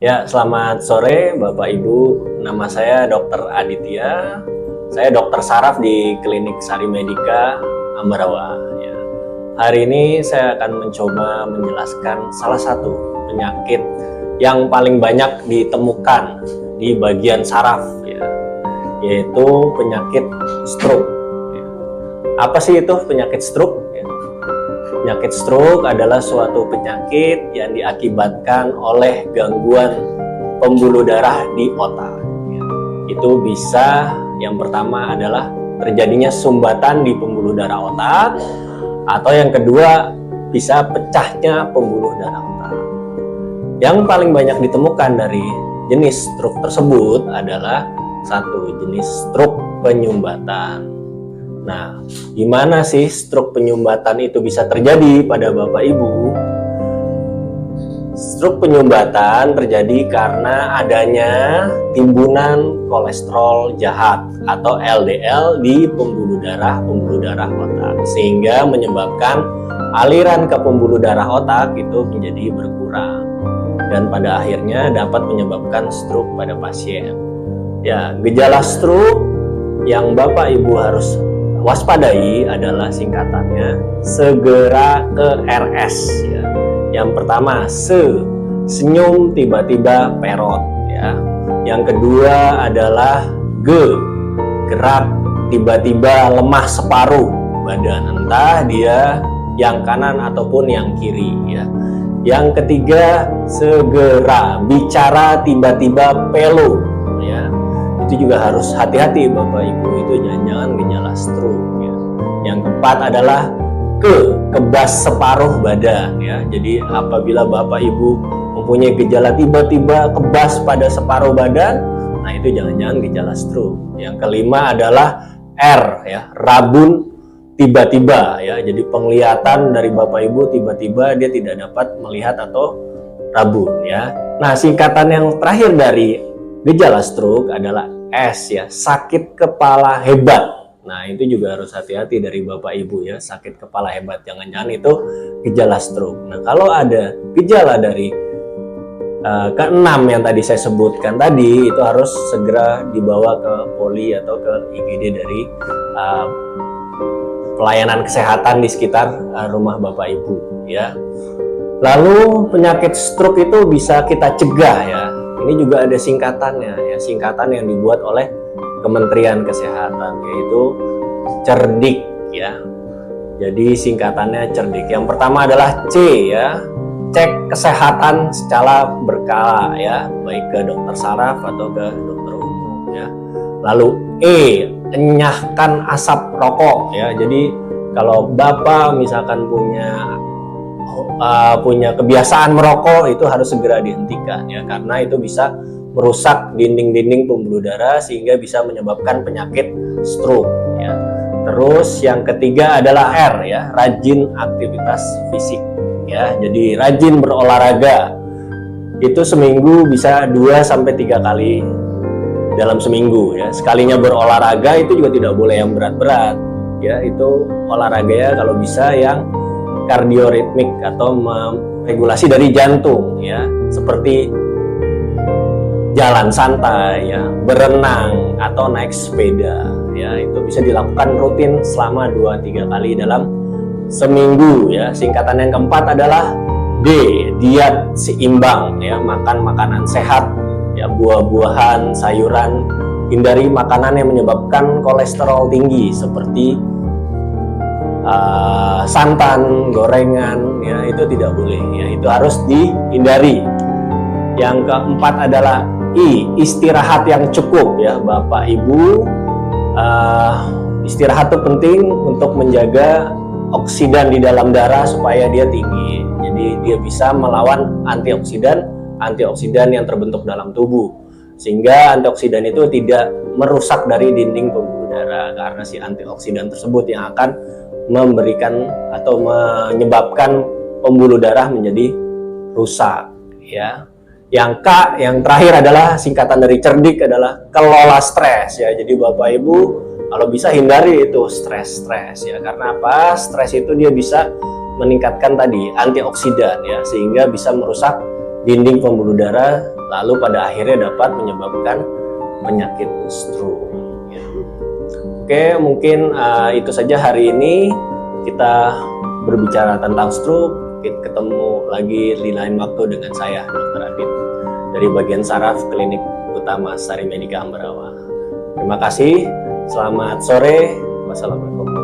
Ya, selamat sore Bapak Ibu. Nama saya Dr. Aditya. Saya dokter saraf di Klinik Sari Medika Ambarawa. Ya. Hari ini saya akan mencoba menjelaskan salah satu penyakit yang paling banyak ditemukan di bagian saraf, ya, yaitu penyakit stroke. Ya. Apa sih itu penyakit stroke? Penyakit stroke adalah suatu penyakit yang diakibatkan oleh gangguan pembuluh darah di otak. Itu bisa, yang pertama adalah terjadinya sumbatan di pembuluh darah otak, atau yang kedua bisa pecahnya pembuluh darah otak. Yang paling banyak ditemukan dari jenis stroke tersebut adalah satu jenis stroke penyumbatan. Nah, gimana sih stroke penyumbatan itu bisa terjadi pada Bapak Ibu? Stroke penyumbatan terjadi karena adanya timbunan kolesterol jahat atau LDL di pembuluh darah otak, sehingga menyebabkan aliran ke pembuluh darah otak itu menjadi berkurang dan pada akhirnya dapat menyebabkan stroke pada pasien. Ya, gejala stroke yang Bapak Ibu harus waspadai adalah singkatannya segera ke RS, ya. Yang pertama senyum tiba-tiba perot, ya. Yang kedua adalah gerak tiba-tiba lemah separuh badan, entah dia yang kanan ataupun yang kiri, ya. Yang ketiga segera bicara tiba-tiba pelo, ya. Itu juga harus hati-hati Bapak Ibu, itu jangan-jangan gejala stroke, ya. Yang keempat adalah kebas separuh badan, ya. Jadi apabila Bapak Ibu mempunyai gejala tiba-tiba kebas pada separuh badan, nah itu jangan-jangan gejala stroke. Yang kelima adalah R, ya, rabun tiba-tiba, ya. Jadi penglihatan dari Bapak Ibu tiba-tiba dia tidak dapat melihat atau rabun, ya. Nah, singkatan yang terakhir dari gejala stroke adalah S, ya, sakit kepala hebat. Nah, itu juga harus hati-hati dari Bapak Ibu, ya, sakit kepala hebat. Jangan-jangan itu gejala stroke. Nah, kalau ada gejala dari keenam yang tadi saya sebutkan tadi, itu harus segera dibawa ke poli atau ke IGD dari pelayanan kesehatan di sekitar rumah Bapak Ibu, ya. Lalu penyakit stroke itu bisa kita cegah, ya. Ini juga ada singkatannya, ya, singkatan yang dibuat oleh Kementerian Kesehatan, yaitu CERDIK, ya. Jadi singkatannya CERDIK. Yang pertama adalah C, ya, cek kesehatan secara berkala, ya, baik ke dokter saraf atau ke dokter umum, ya. Lalu E, enyahkan asap rokok, ya. Jadi kalau Bapak misalkan punya kebiasaan merokok, itu harus segera dihentikan, ya, karena itu bisa merusak dinding-dinding pembuluh darah sehingga bisa menyebabkan penyakit stroke, ya. Terus yang ketiga adalah R, ya, rajin aktivitas fisik, ya. Jadi rajin berolahraga. Itu seminggu bisa 2-3 kali dalam seminggu, ya. Sekalinya berolahraga itu juga tidak boleh yang berat-berat, ya. Itu olahraga ya kalau bisa yang kardioritmik atau regulasi dari jantung, ya, seperti jalan santai, ya, berenang atau naik sepeda, ya. Itu bisa dilakukan rutin selama 2-3 kali dalam seminggu, ya. Singkatan yang keempat adalah D, diet seimbang, ya, makan makanan sehat, ya, buah-buahan, sayuran, hindari makanan yang menyebabkan kolesterol tinggi seperti santan, gorengan, ya, itu tidak boleh, ya, itu harus dihindari. Yang keempat adalah I, istirahat yang cukup, ya, Bapak Ibu. Istirahat itu penting untuk menjaga oksidan di dalam darah supaya dia tinggi, jadi dia bisa melawan antioksidan yang terbentuk dalam tubuh, sehingga antioksidan itu tidak merusak dari dinding pembuluh darah, karena si antioksidan tersebut yang akan memberikan atau menyebabkan pembuluh darah menjadi rusak, ya. Yang K, yang terakhir adalah singkatan dari CERDIK adalah kelola stres, ya. Jadi Bapak Ibu kalau bisa hindari itu stres, ya. Karena apa? Stres itu dia bisa meningkatkan tadi antioksidan, ya, sehingga bisa merusak dinding pembuluh darah lalu pada akhirnya dapat menyebabkan penyakit stroke. Ya. Oke, mungkin itu saja hari ini kita berbicara tentang stroke. Ketemu lagi di lain waktu dengan saya, Dr. Adit, dari bagian saraf Klinik Utama Sari Medika Ambarawa. Terima kasih, selamat sore, wassalamualaikum.